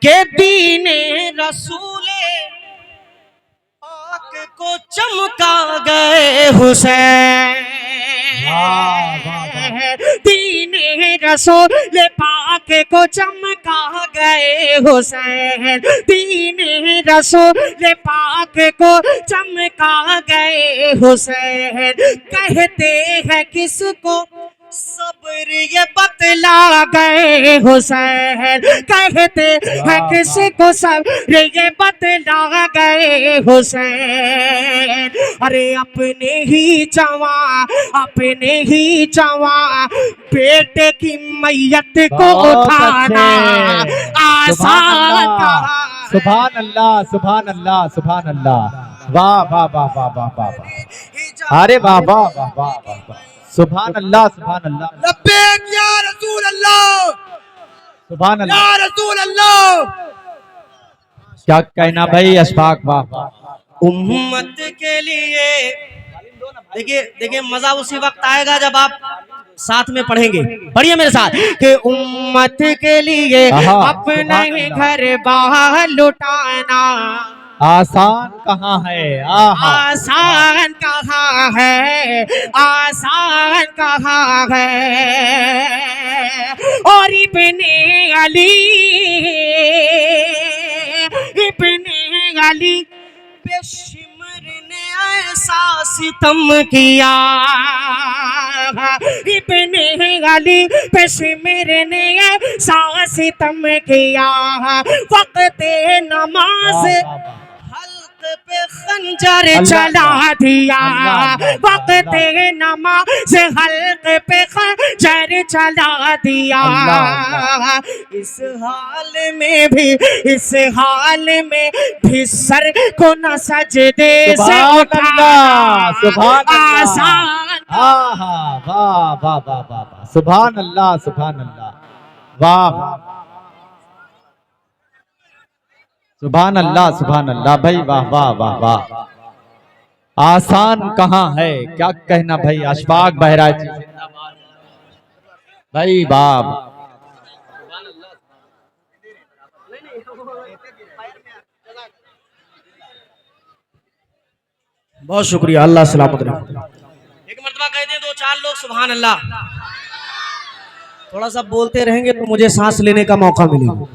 के दीने रसूले पाक को चमका गए हुसैन। दीने रसूल पाक को चमका गए हुसैन। दीने रसूल पाक को चमका गए हुसैन। कहते हैं किसको सब्र ये बतला गए हुसैन। कहते हैं किसको सब्र ये बतला गए हुसैन। अरे अपने ही जवां बेटे की मैयत को उठाना आसान कहा। सुभान अल्लाह, सुभान अल्लाह, सुभान अल्लाह। वाह वाह वाह वाह वाह वाह। अरे वाह वाह वाह वाह वाह। सुभान अल्लाह, सुभान अल्लाह। लब्बैक या रसूल अल्लाह, सुभान अल्लाह, या रसूल अल्लाह। क्या कहना भाई अशफाक। वाह वाह। उम्मत के लिए देखिए मजा उसी वक्त आएगा जब आप साथ में पढ़ेंगे। पढ़िए मेरे साथ कि उम्मत के लिए अपने घर बाहर लुटाना आसान कहाँ है। आसान कहाँ है, आसान कहाँ है। और इब्ने अली पेशमर ने ऐसा सितम किया। इब्ने अली पेशमर ने ऐसा सितम किया। वक्त नमाज पे खंजर चला दिया। वक्त नमाज हल्क पे खंजर चला दिया। इस हाल में भी सर को न सजदे से उठाना आसान। वाह वाह वाह वाह। सुभान अल्लाह, सुभान अल्लाह। वाह सुभान अल्लाह, सुभान अल्लाह भाई। वाह वाह वाह वाह। आसान कहाँ है। क्या कहना भाई अशफाक बहराज जी भाई। बाप बहुत शुक्रिया। अल्लाह सलामत रहे। एक मर्तबा कह दें 2-4 लोग सुभान अल्लाह। थोड़ा सा बोलते रहेंगे तो मुझे सांस लेने का मौका मिलेगा।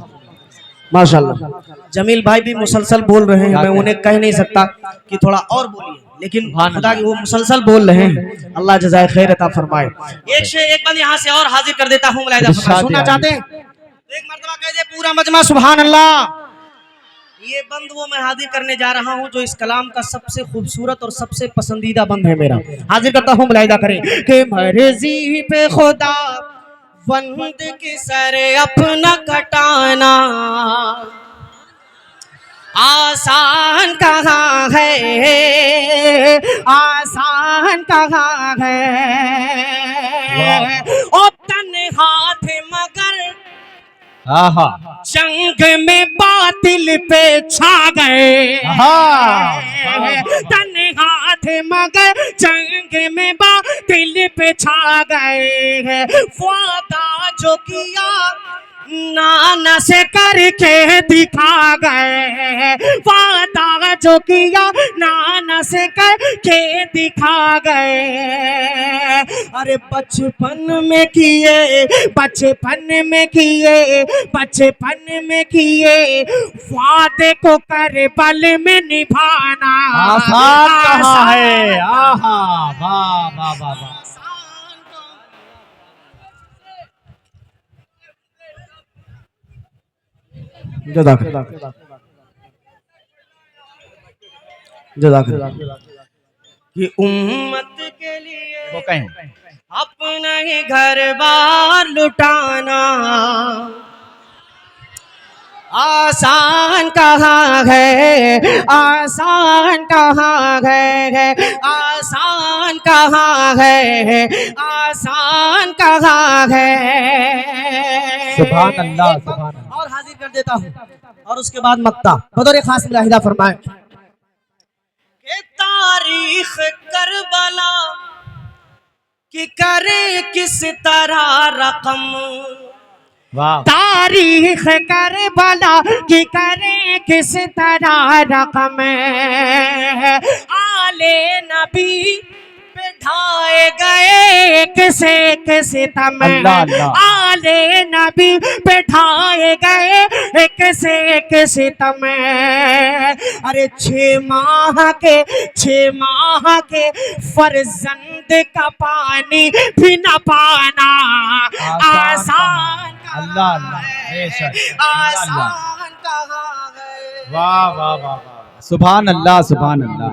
माशाल्लाह। जमील भाई भी मुसलसल बोल रहे हैं, मैं उन्हें कह नहीं सकता कि थोड़ा और बोलिए, लेकिन खुदा की वो मुसलसल बोल रहे हैं। अल्लाह जज़ाए खैर अता फरमाए। एक से एक बंद यहाँ से और हाजिर कर देता हूँ। सुनना चाहते हैं? एक मर्तबा कह दे पूरा मजमा सुभान अल्लाह। ये बंद वो मैं हाजिर करने जा रहा हूँ जो इस कलाम का सबसे खूबसूरत और सबसे पसंदीदा बंद है मेरा। हाजिर करता हूँ, मुलाहिदा करें कि मर्जी पे खुदा बंद की सरे अपना कटाना आसान कहाँ है, आसान कहाँ है। ओ तन्हा थे मगर जंग में बातिल पे छा गए। तन्हा थे मगर जंग में बातिल पे छा गए। वादा जो किया नाना से करके दिखा गए। वादा जो किया नाना से करके दिखा गए। अरे बचपन में किए वादे को कर पल में निभाना आसान कहाँ है। वाह वाह वाह वाह। कि उम्मत के लिए वो कहें अपना ही घर बार लुटाना आसान कहाँ है, आसान कहाँ है, आसान कहाँ है, आसान कहाँ है। सुभान अल्लाह, सुभान अल्लाह। और हाजिर कर देता हूँ और उसके बाद मक्ता बतौर खास मुलाहिदा फरमाए कि तारीख करबला कि करे किस तरह रकम वाह तारीख करबला की करे किस तरह रकम आले नबी बिठाए गए किसे किसे तम अल्लाह अल्लाह आले नबी बिठाए गए किसे किसे तम अरे 6 माह के फर्जंद का पानी भी न पाना आसान अल्लाह अल्लाह बेशक आसान कहाँ है। वाह वाह वाह वाह सुभान अल्लाह सुभान अल्लाह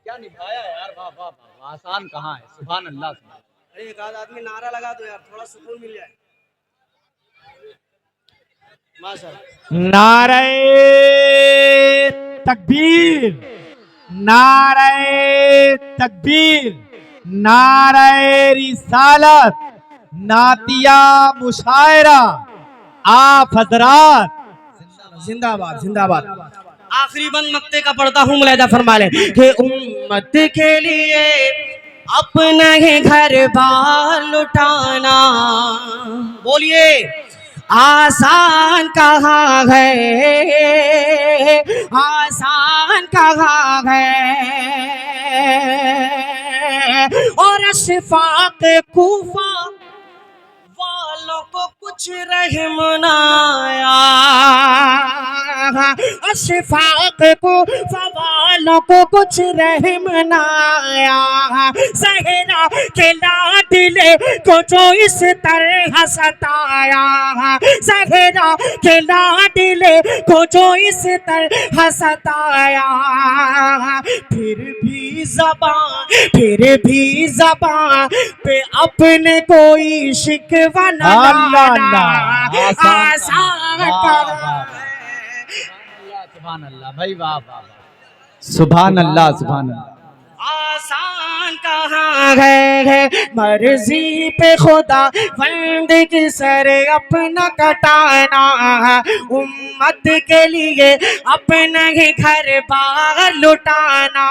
क्या निभाया यार वाह वाह वाह आसान कहाँ है सुभान अल्लाह अरे एक आध आदमी नारा लगा दो यार थोड़ा सुकून मिल जाए। माशाअल्लाह नारे तकबीर नारे तकबीर नारे रिसालत नातिया मुशायरा आप हजरात जिंदाबाद जिंदाबाद। आखिरी बंद मक्ते का पढ़ता हूँ मुलायदा फरमा ले कि उम्मत के लिए अपना ही घर बार लुटाना बोलिए आसान कहाँ है आसान कहाँ है। और शिफाक कूफा वालों को कुछ रहम न आया शिफाक को वालों को कुछ रहम न आया सहरा के लाडले को जो इस तरह सताया सहरा के लाडले को जो इस तरह सताया फिर भी जबान पे अपने कोई शिकवा न लाना आसान सुभान अल्लाह भाई वाह वाह सुभान अल्लाह सुभान अल्लाह आसान कहाँ है मर्जी पे खुदा बंद की सर अपना कटाना उम्मत के लिए अपना ही घर बार लुटाना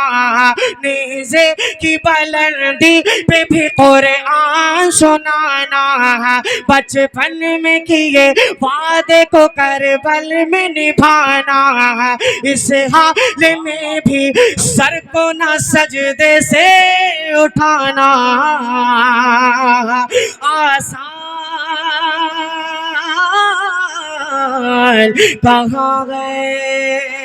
नेज़े की बुलंदी पे भी कुरान सुनाना बचपन में किए वादे को करबल में निभाना इस हाल में भी सर को ना सजदे से उठाना आसान कहाँ गए।